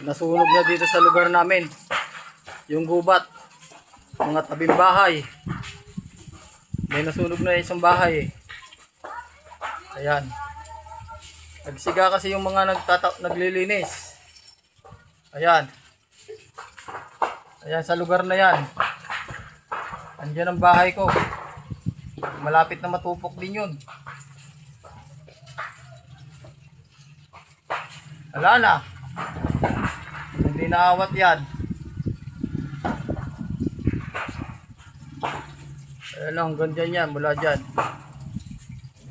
Nasunog na dito sa lugar namin. Yung gubat. Mga tabing bahay. May nasunog na isang bahay eh. Ayan. Nagsiga kasi yung mga naglilinis. Ayan. Ayan sa lugar na yan. Andiyan ang bahay ko. Malapit na matupok din yun. Wala na. Hindi naawat yan. Ayan lang, hanggang dyan yan, mula dyan.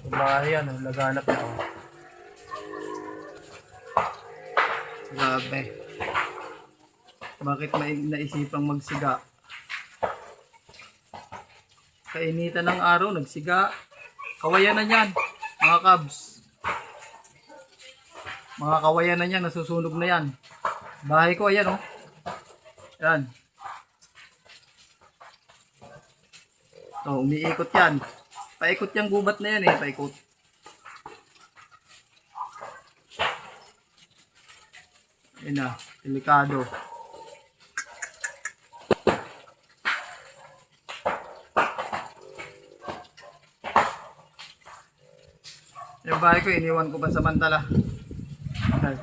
Yung bahay yan, laganap na ako. Grabe. Bakit may naisipang magsiga? Kainitan ng araw, nagsiga. Kawayan na yan, mga kabs. Mga kawayan na yan, nasusunog na yan. Bahay ko, ayan oh. Yan. So, umiikot yan. Paikot yung gubat na yan eh, paikot. Yan na, delikado. Yung bahay ko, iniwan ko pa samantala. Okay.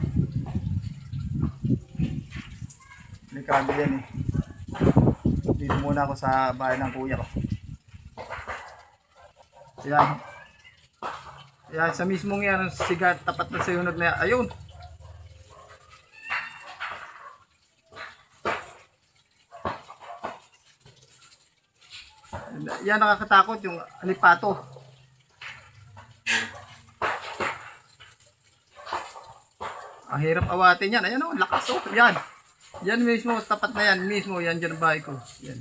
Delikado yan eh. Dito muna ako sa bahay ng kuya ko. Yan. Yan, sa mismong yan, sigat, tapat na sa yunod na yan. Ayun! Yan, nakakatakot yung alipato. Ang hirap awatin yan. Ayan o, lakas o. Yan. Yan mismo, tapat na yan. Mismo, yan dyan ang bahay ko. Yan.